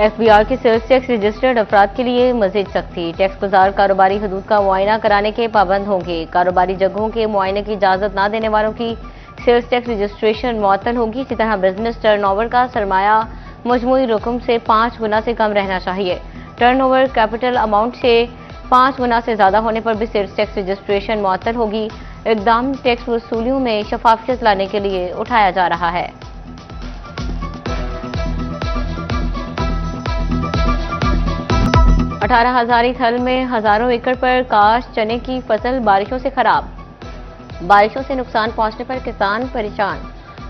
FBR की sales tax registered अफराद के लिए मजीद सख्ती। टैक्स गुजार कारोबारी हदूद का मुआयना कराने के पाबंद होंगे। कारोबारी जगहों के मुआयने की इजाजत न देने वालों की सेल्स टैक्स रजिस्ट्रेशन मुअत्तल होगी। इसी तरह बिजनेस टर्नओवर का सरमाया मजमूई रकम से 5 गुना से कम रहना चाहिए। टर्नओवर कैपिटल अमाउंट से 5 गुना से ज्यादा होने पर भी सेल्स टैक्स रजिस्ट्रेशन मुअत्तल होगी। इकदाम टैक्स वसूलियों में शफाफियत लाने के लिए उठाया जा रहा है। 18,000 थल में हजारों एकड़ पर काश चने की फसल बारिशों से खराब। बारिशों से नुकसान पहुंचने पर किसान परेशान।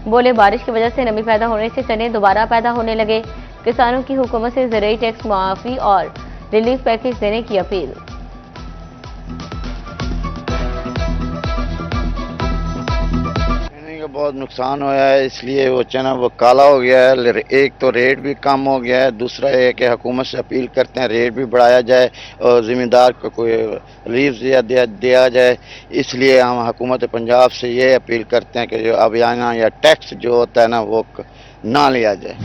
बोले बारिश की वजह से नमी पैदा होने से चने दोबारा पैदा होने लगे। किसानों की हुकूमत से ज़राई टैक्स माफी और रिलीफ पैकेज देने की अपील। बहुत नुकसान हुआ है, इसलिए वो चना वो काला हो गया है। एक तो रेट भी कम हो गया है, दूसरा ये कि हुकूमत से अपील करते हैं रेट भी बढ़ाया जाए और ज़िम्मेदार को कोई रिलीफ दिया जाए। इसलिए हम हुकूमत पंजाब से ये अपील करते हैं कि जो अभियाना या टैक्स जो होता है ना वो ना लिया जाए।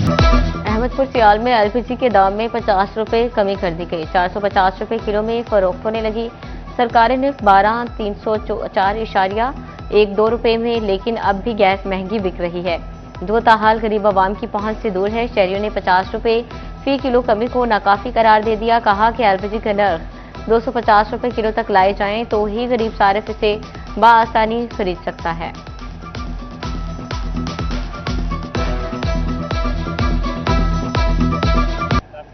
अहमदपुर सियाल में एलपीजी के दाम में 50 रुपए कमी कर दी गई। 450 रुपए किलो में फरोख्त होने लगी। सरकारें ने 12,304.12 रुपए में, लेकिन अब भी गैस महंगी बिक रही है। जो ताहाल गरीब आवाम की पहुंच से दूर है। शहरियों ने 50 रुपए फी किलो कमी को नाकाफी करार दे दिया। कहा कि एलपीजी का नर्ख 250 रुपए किलो तक लाए जाएं तो ही गरीब सारिफ इसे बआसानी खरीद सकता है।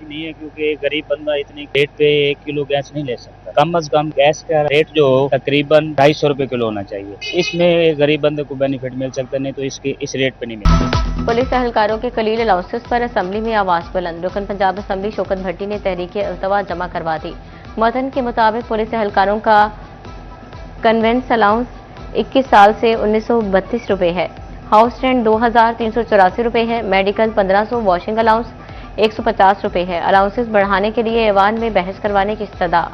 नहीं है क्योंकि गरीब बंदा इतनी रेट पे 1 किलो गैस नहीं ले सकता। कम से कम गैस का रेट जो तकरीबन 250 रुपए किलो होना चाहिए। इसमें गरीब बंदे को बेनिफिट मिल सकता, नहीं तो इसके इस रेट पे नहीं मिलता। पुलिस एहलकारों के कलील अलाउंसेस पर असेंबली में आवाज बुलंद। रुकन पंजाब असेंबली शौकत भट्टी ने तहरीक अल्तवा जमा करवा दी। मतन के मुताबिक पुलिस एहलकारों का कन्वेंस अलाउंस 21 साल से 1932 रुपए है। हाउस रेंट 2,384 रुपए है। मेडिकल 1500, वॉशिंग अलाउंस 150 रुपए है। अलाउंसेस बढ़ाने के लिए ऐवान में बहस करवाने की इस्तदा।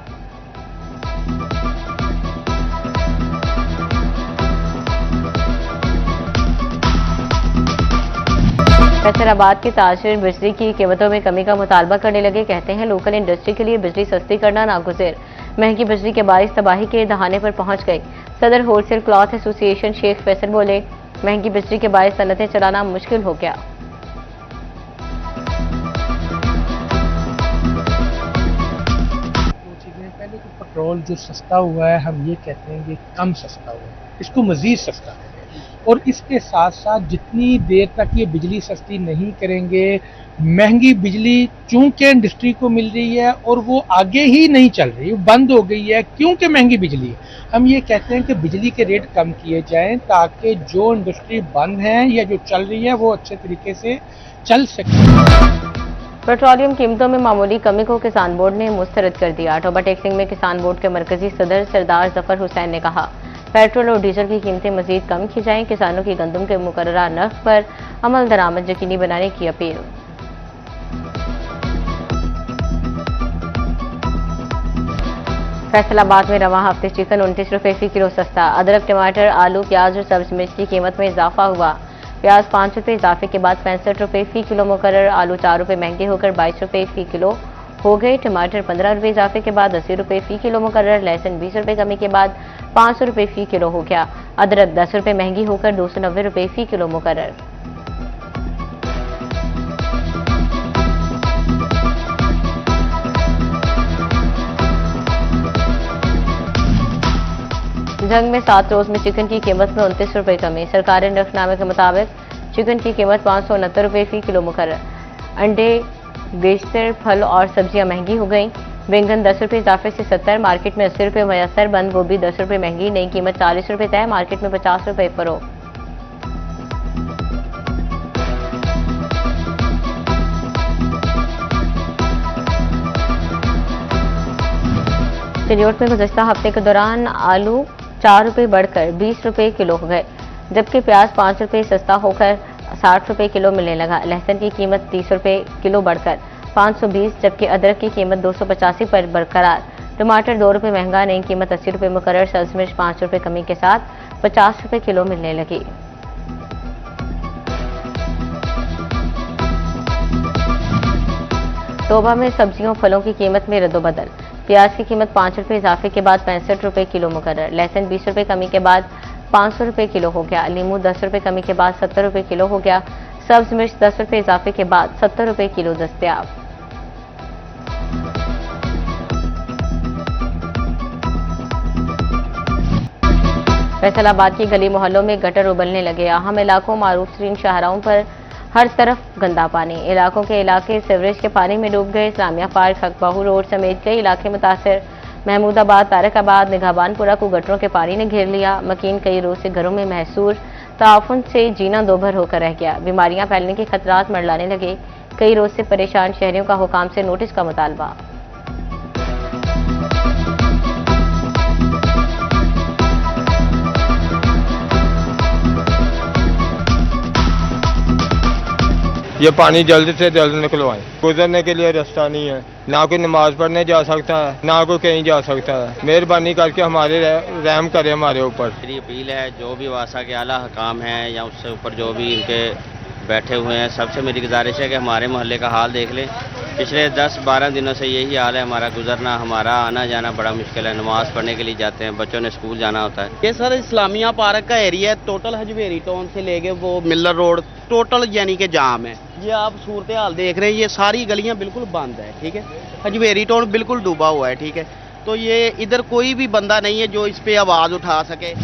फैसलाबाद के ताजिर बिजली की कीमतों में कमी का मुतालबा करने लगे। कहते हैं लोकल इंडस्ट्री के लिए बिजली सस्ती करना नागुज़िर। महंगी बिजली के बारिश तबाही के दहाने पर पहुंच गई। Sadar wholesale cloth association Sheikh Faisal बोले महंगी बिजली के बारिश सनतें चलाना मुश्किल हो गया। पेट्रोल जो सस्ता हुआ है, हम ये कहते हैं कि कम सस्ता हुआ है, इसको मजीद सस्ता करें। और इसके साथ साथ जितनी देर तक ये बिजली सस्ती नहीं करेंगे, महंगी बिजली चूंकि इंडस्ट्री को मिल रही है और वो आगे ही नहीं चल रही, बंद हो गई है क्योंकि महंगी बिजली है। हम ये कहते हैं कि बिजली के रेट कम किए जाएं ताकि जो इंडस्ट्री बंद है या जो चल रही है वो अच्छे तरीके से चल सके। पेट्रोलियम कीमतों में मामूली कमी को किसान बोर्ड ने मुस्तरद कर दिया। टोबा टैक्सिंग में किसान बोर्ड के मरकजी सदर सरदार जफर हुसैन ने कहा पेट्रोल और डीजल की कीमतें मजीद कम की जाएं। किसानों की गंदम के मुकर्ररा नर्ख पर अमल दरामद यकीनी बनाने की अपील। फैसलाबाद में रवा हफ्ते चिकन 29 रुपए फी किलो सस्ता। अदरक, टमाटर, आलू, प्याज और सब्ज मिर्च की कीमत में इजाफा हुआ। प्याज 5 रुपए इजाफे के बाद 65 रुपए फी किलो मुकर्रर। आलू 4 रुपए महंगे होकर 22 रुपए फी किलो हो गए। टमाटर 15 रुपए इजाफे के बाद 80 रुपए फी किलो मुकर्रर। लहसुन 20 रुपए कमी के बाद 500 रुपए फी किलो हो गया। अदरक 10 रुपए महंगी होकर 290 रुपए फी किलो मुकर्रर। जंग में 7 रोज में चिकन की कीमत में 29 रुपए कमी। सरकारी नरखनामे के मुताबिक चिकन की कीमत 569 रुपए फी किलो मुकर्रर। अंडे, बेशतर फल और सब्जियां महंगी हो गई। बैंगन 10 रुपए इजाफे से 70, मार्केट में 80 रुपए मयसर। बंद गोभी 10 रुपए महंगी, नई कीमत 40 रुपए तय, मार्केट में 50 रुपए फरोख्त। चिलियोट में गुज़श्ता हफ्ते के दौरान आलू 4 रुपए बढ़कर 20 रुपए किलो हो गए, जबकि प्याज 5 रुपए सस्ता होकर 60 रुपए किलो मिलने लगा। लहसुन की कीमत 30 रुपए किलो बढ़कर 520, जबकि अदरक की कीमत 285 पर बरकरार। टमाटर 2 रुपए महंगा, नई कीमत 80 रुपए मुकर्रर। सब्ज मिर्च 5 रुपए कमी के साथ 50 रुपए किलो मिलने लगी। तोबा में सब्जियों फलों की कीमत में रद्दोबदल। प्याज की कीमत 5 रुपये इजाफे के बाद 65 रुपये किलो मुकर्रर। लहसुन 20 रुपये कमी के बाद 500 रुपये किलो हो गया। लीमू 10 रुपये कमी के बाद 70 रुपये किलो हो गया। सब्ज मिर्च 10 रुपये इजाफे के बाद 70 रुपये किलो दस्तयाब। फैसलाबाद की गली मोहल्लों में गटर उबलने लगे। अहम इलाकों मारूफ तरीन शाहराहों पर हर तरफ गंदा पानी। इलाकों के इलाके सीवरेज के पानी में डूब गए। इस्लामिया पार्क, हकबाहू रोड समेत कई इलाके मुतासर। महमूदाबाद, तारकाबाद, निगाबानपुरा को गटरों के पानी ने घेर लिया। मकीन कई रोज से घरों में महसूर ताउन से जीना दोभर होकर रह गया। बीमारियां फैलने के खतरात मंडलाने लगे। कई रोज से परेशान शहरियों का हुकाम से नोटिस का मुतालबा। ये पानी जल्द से जल्द निकलवाएं। गुजरने के लिए रास्ता नहीं है, ना कोई नमाज पढ़ने जा सकता है, ना कोई कहीं जा सकता है। मेहरबानी करके हमारे रहम करें हमारे ऊपर। मेरी अपील है, जो भी वासा के आला हकाम हैं या उससे ऊपर जो भी इनके बैठे हुए हैं, सबसे मेरी गुजारिश है कि हमारे मोहल्ले का हाल देख लें। पिछले 10-12 दिनों से यही हाल है। हमारा गुजरना, हमारा आना जाना बड़ा मुश्किल है। नमाज पढ़ने के लिए जाते हैं, बच्चों ने स्कूल जाना होता है। ये सर इस्लामिया पार्क का एरिया है। टोटल हजवेरी टाउन से लेके वो मिल्लर रोड टोटल यानी कि जाम है। ये आप सूरत हाल देख रहे हैं, ये सारी गलियां बिल्कुल बंद है। ठीक है, हजवेरी टाउन बिल्कुल डूबा हुआ है। ठीक है, तो ये इधर कोई भी बंदा नहीं है जो इस पे आवाज उठा सके।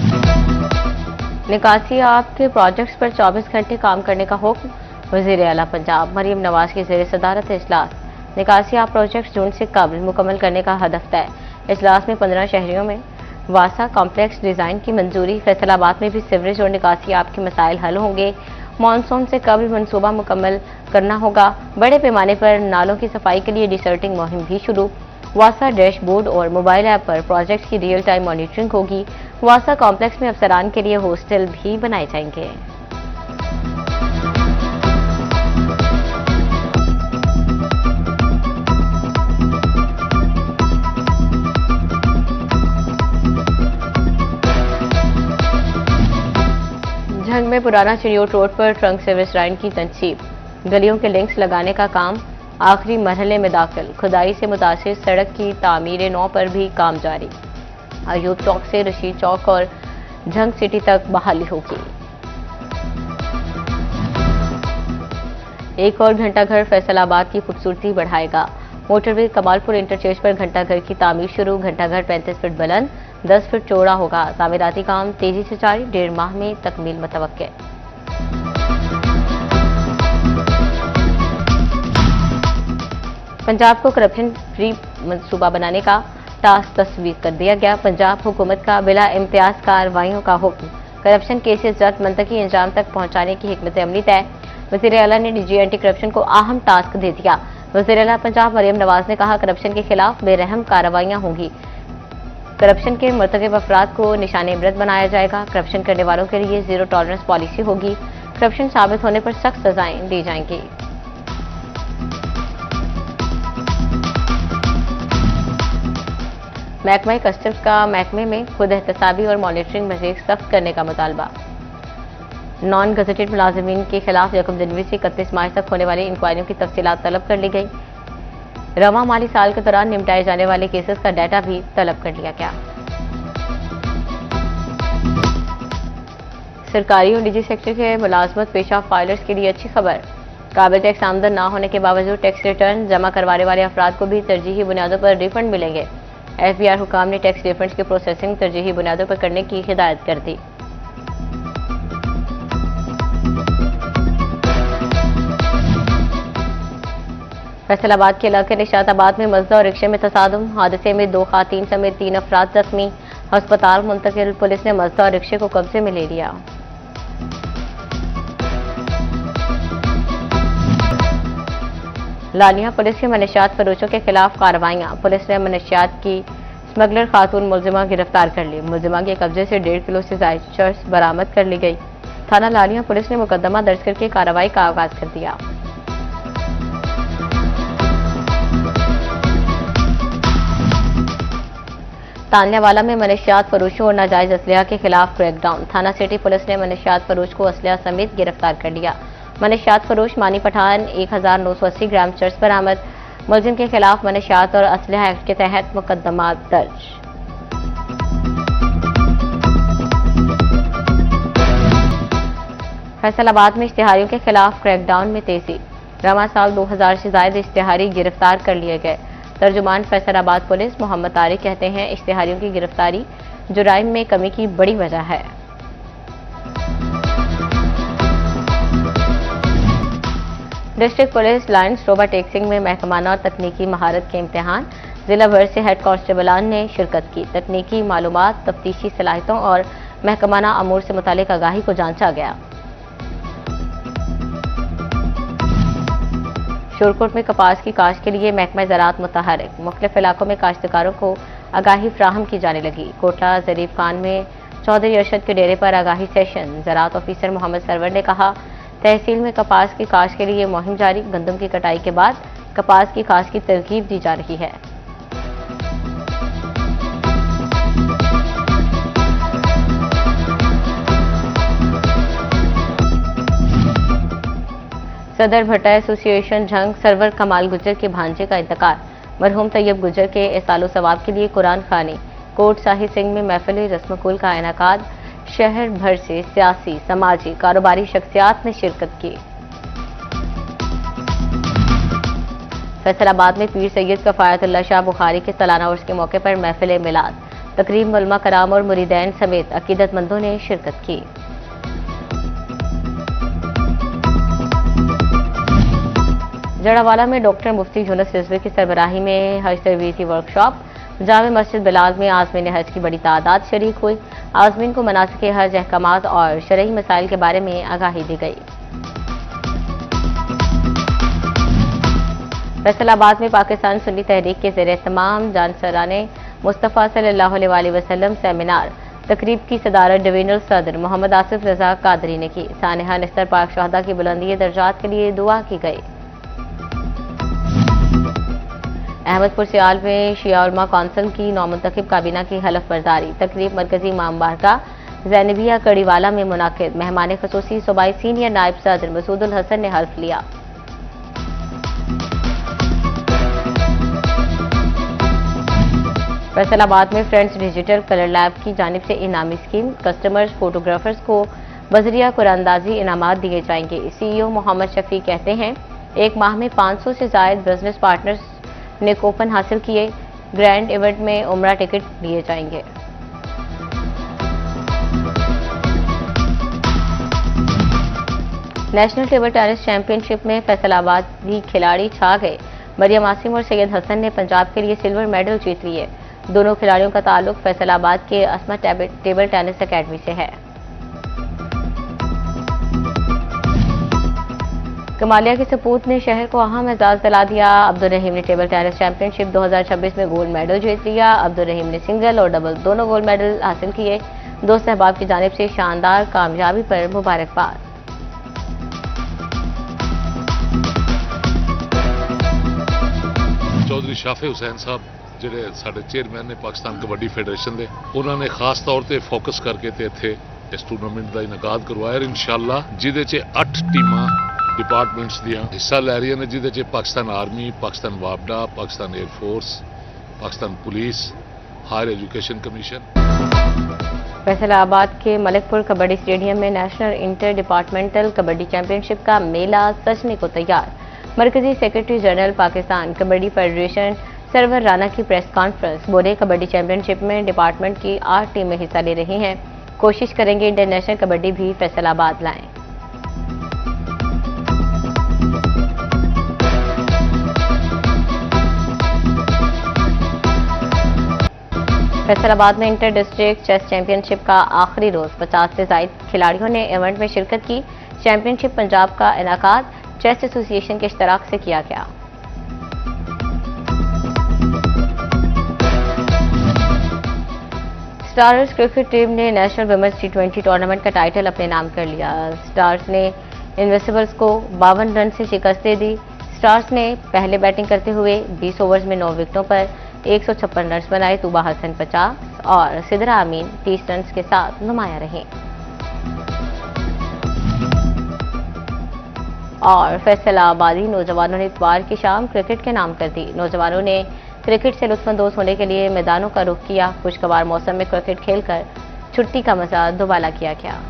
निकासी आपके प्रोजेक्ट्स पर 24 घंटे काम करने का हुक्म। वज़ीर आला पंजाब मरीम नवाज की ज़ेर सदारत इजलास। निकासी आप प्रोजेक्ट्स जून से कबल मुकम्मल करने का हदफ तय। इजलास में 15 शहरियों में वासा कॉम्प्लेक्स डिज़ाइन की मंजूरी। फैसलाबाद में भी सीवरेज और निकासी आप के मसाइल हल होंगे। मानसून से कबल मनसूबा मुकम्मल करना होगा। बड़े पैमाने पर नालों की सफाई के लिए डिसर्टिंग मुहिम भी शुरू। वासा डैशबोर्ड और मोबाइल ऐप पर प्रोजेक्ट की रियल टाइम मॉनिटरिंग होगी। वासा कॉम्प्लेक्स में अफसरान के लिए हॉस्टल भी बनाए जाएंगे। झंग में पुराना चिड़ियोट रोड पर ट्रंक सर्विस लाइन की तनसीब। गलियों के लिंक्स लगाने का काम आखिरी मरहले में दाखिल। खुदाई से मुतासिर सड़क की तामीर नौ पर भी काम जारी। अयूब चौक से रशीद चौक और झंग सिटी तक बहाली होगी। एक और घंटाघर फैसलाबाद की खूबसूरती बढ़ाएगा। मोटरवे कमालपुर इंटरचेंज पर घंटाघर की तामीर शुरू। घंटाघर 35 फीट बुलंद 10 फीट चौड़ा होगा। तामीराती काम तेजी से जारी। 1.5 माह में तकमील मुतवक्के। पंजाब को करप्शन फ्री मंसूबा बनाने का टास्क तस्वीर कर दिया गया। पंजाब हुकूमत का बिला इम्तियाज कार्रवाइयों का हुक्म। करप्शन केसेस जल्द मुंतकी अंजाम तक पहुंचाने की हिकमत अमली तय। वज़ीर आला ने डीजी एंटी करप्शन को अहम टास्क दे दिया। वज़ीर आला पंजाब मरीम नवाज ने कहा, करप्शन के खिलाफ बेरहम कार्रवाइयां होंगी। करप्शन के मुर्तकिब अफराद को निशाने इबरत बनाया जाएगा। करप्शन करने वालों के लिए जीरो टॉलरेंस पॉलिसी होगी। करप्शन साबित होने पर सख्त सजाएं दी जाएंगी। महकमा कस्टम्स का महकमे में खुद एहतसाबी और मॉनिटरिंग मजीद सख्त करने का मुतालबा। नॉन गजेटेड मुलाजिमीन के खिलाफ 1 जनवरी से 31 मार्च तक होने वाली इंक्वायरियों की तफसीलात तलब कर ली गई। रवा माली साल के दौरान निपटाए जाने वाले केसेस का डाटा भी तलब कर लिया गया। सरकारी और निजी सेक्टर के मुलाजमत पेशा फाइलर्स के लिए अच्छी खबर। काबिल टैक्स आमदन न होने के बावजूद टैक्स रिटर्न जमा करवाने वाले अफराद को भी तरजीही बुनियादों पर रिफंड मिलेंगे। FBI हुकाम ने टैक्स रिफंड्स की प्रोसेसिंग तरजीही बुनियादों पर करने की हिदायत कर दी। फैसलाबाद के इलाके निशाताबाद में मजदा और रिक्शे में तसादुम। हादसे में 2 खातीन समेत 3 अफराद जख्मी। अस्पताल मुंतकिल। पुलिस ने मजदा और रिक्शे को कब्जे में ले लिया। लालिया पुलिस की मनशियात फरोशों के खिलाफ कार्रवाइयां। पुलिस ने मनशियात की स्मगलर खातून मुलजिमा गिरफ्तार कर ली। मुलजिमा के कब्जे से 1.5 किलो से जायद चर्स बरामद कर ली गई। थाना लालिया पुलिस ने मुकदमा दर्ज करके कार्रवाई का आगाज कर दिया। तान्यावाला में मनशियात फरोशों और नाजायज असलिया के खिलाफ क्रैकडाउन। थाना सिटी पुलिस ने मनशियात फरोश को असलिया समेत गिरफ्तार कर लिया। मनशियात फरोश मानी पठान 1980 ग्राम चर्स बरामद। मुलजिम के खिलाफ मनशियात और असलहा एक्ट के तहत मुकदमा दर्ज। फैसलाबाद में इश्तिहारियों के खिलाफ क्रैकडाउन में तेजी। रमा साल 2000 से ज्यादा इश्तिहारी गिरफ्तार कर लिए गए। तर्जुमान फैसलाबाद पुलिस मोहम्मद तारिक कहते हैं, इश्तिहारियों की गिरफ्तारी जुराइम में कमी की बड़ी वजह है। डिस्ट्रिक्ट पुलिस लाइन्स रोबा टैक्सिंग में महकमाना और तकनीकी महारत के इम्तिहान। जिला भर से हेड कांस्टेबलान ने शिरकत की। तकनीकी मालूमात, तफ्तीशी सलाहियतों और महकमाना अमूर से मुतालिक आगाही को जांचा गया। शोरकोट में कपास की काश्त के लिए महकमा ज़राअत मुतहरिक। मुख्तलिफ इलाकों में काश्तकारों को आगाही फ्राहम की जाने लगी। कोटला ज़रीफ खान में चौधरी अरशद के डेरे पर आगाही सेशन। ज़राअत ऑफिसर मोहम्मद सरवर ने कहा, तहसील में कपास की काश्त के लिए मुहिम जारी। गंदम की कटाई के बाद कपास की काश्त की तरगीब दी जा रही है। सदर भट्टा एसोसिएशन झंग सरवर कमाल गुजर के भांजे का इंतकाल। मरहूम तैयब गुजर के एसालो सवाब के लिए कुरान खानी। कोट शाही सिंह में महफिल रस्मकुल का इनेकाद। शहर भर से सियासी, समाजी, कारोबारी शख्सियात ने शिरकत की। फैसलाबाद में पीर सैयद कफायतुल्लाह शाह बुखारी के सालाना उर्स के मौके पर महफिल मिलाद। तकरीब में उलमा कराम और मुरीदैन समेत अकीदतमंदों ने शिरकत की। जड़ावाला में डॉक्टर मुफ्ती यूनुस रिजवी की सरबराही में हज तरबीती वर्कशॉप। जामे मस्जिद बिलाल में आज़मीन हज की बड़ी तादाद शरीक हुई। आज़मीन को मनासिक हज अहकामात और शरई मसाइल के बारे में आगाही दी गई। फैसलाबाद में पाकिस्तान सुन्नी तहरीक के ज़ेर एहतमाम जानसराने मुस्तफ़ा सल्लल्लाहु अलैहि वसल्लम सेमिनार। तकरीब की सदारत डिवीजनल सदर मोहम्मद आसिफ रजा कादरी ने की। सानिहा निस्तर पाक शहदा की बुलंदी दर्जात के लिए दुआ की गई। अहमदपुर सियाल में शिया उलमा कौंसिल की नौमुंतखब काबीना की हलफ बर्दारी। तकरीब मरकजी इमाम बारगाह ज़ैनबिया कड़ीवाला में मुनाकिद। मेहमान खसूसी सूबाई सीनियर नायब सदर मसूदुल हसन ने हल्फ लिया। फैसलाबाद में फ्रेंड्स डिजिटल कलर लैब की जानिब से इनामी स्कीम। कस्टमर्स फोटोग्राफर्स को बजरिया कुरानदाजी इनामात दिए जाएंगे। सीईओ मोहम्मद शफी कहते हैं, एक माह में 500 से ज्यादा बिजनेस पार्टनर्स ने कूपन हासिल किए। ग्रैंड इवेंट में उमरा टिकट दिए जाएंगे। नेशनल टेबल टेनिस चैंपियनशिप में फैसलाबादी खिलाड़ी छा गए। मरियम आसिम और सैयद हसन ने पंजाब के लिए सिल्वर मेडल जीत लिए। दोनों खिलाड़ियों का ताल्लुक फैसलाबाद के अस्मा टेबल टेनिस अकेडमी से है। कमालिया के सपूत ने शहर को अहम एजाज दिला दिया। अब्दुल रहीम ने टेबल टेनिस चैंपियनशिप 2026 में गोल्ड मेडल जीत लिया। अब्दुल रहीम ने सिंगल और डबल दोनों गोल्ड मेडल हासिल किए। दोस्त अहबाब की जानिब से शानदार कामयाबी पर मुबारकबाद। चौधरी शाफे हुसैन साहब ਜਿਹੜੇ ਸਾਡੇ ਚੇਅਰਮੈਨ ਨੇ ਪਾਕਿਸਤਾਨ ਕਬੱਡੀ ਫੈਡਰੇਸ਼ਨ ਦੇ, ਉਹਨਾਂ ਨੇ ਖਾਸ ਤੌਰ ਤੇ ਫੋਕਸ ਕਰਕੇ ਤੇ ਇੱਥੇ ਇਸ ਟੂਰਨਾਮੈਂਟ ਦਾ ਇਨਕਾਦ ਕਰਵਾਇਆ ਇਨਸ਼ਾਅੱਲਾ, ਜਿਹਦੇ 'ਚ 8 ਟੀਮਾਂ डिपार्टमेंट्स दियां हिस्सा लै रही हैं, जिहदे च पाकिस्तान आर्मी, पाकिस्तान वापडा, Pakistan air force, Pakistan police, higher education commission. Faisalabad के मलिकपुर कबड्डी स्टेडियम में national inter departmental kabaddi championship का मेला सजने को तैयार। मरकजी secretary general Pakistan kabaddi federation Sarwar Rana की प्रेस कॉन्फ्रेंस। बोले, कबड्डी चैंपियनशिप में डिपार्टमेंट की 8 टीमें हिस्सा ले रही हैं। कोशिश करेंगे इंटरनेशनल कबड्डी भी फैसलाबाद लाएं। फैसलाबाद में इंटर डिस्ट्रिक्ट चेस चैंपियनशिप का आखिरी रोज 50 से ज्यादा खिलाड़ियों ने इवेंट में शिरकत की। चैंपियनशिप पंजाब का इनेकाद चेस एसोसिएशन के इश्तराक से किया गया। स्टार्स क्रिकेट टीम ने नेशनल वुमेन्स T20 टूर्नामेंट का टाइटल अपने नाम कर लिया। स्टार्स ने इनविजिबल्स को 52 रन से शिकस्त दे दी। स्टार्स ने पहले बैटिंग करते हुए 20 ओवर्स में 9 विकेटों पर 156 रन बनाए। तूबा हसन 50 और सिदरा अमीन 30 रन के साथ नुमाया रहे। और फैसलाबादी नौजवानों ने इतवार की शाम क्रिकेट के नाम कर दी। नौजवानों ने क्रिकेट से लुत्फानंदोज होने के लिए मैदानों का रुख किया। खुशगवार मौसम में क्रिकेट खेलकर छुट्टी का मजा दोबारा किया गया।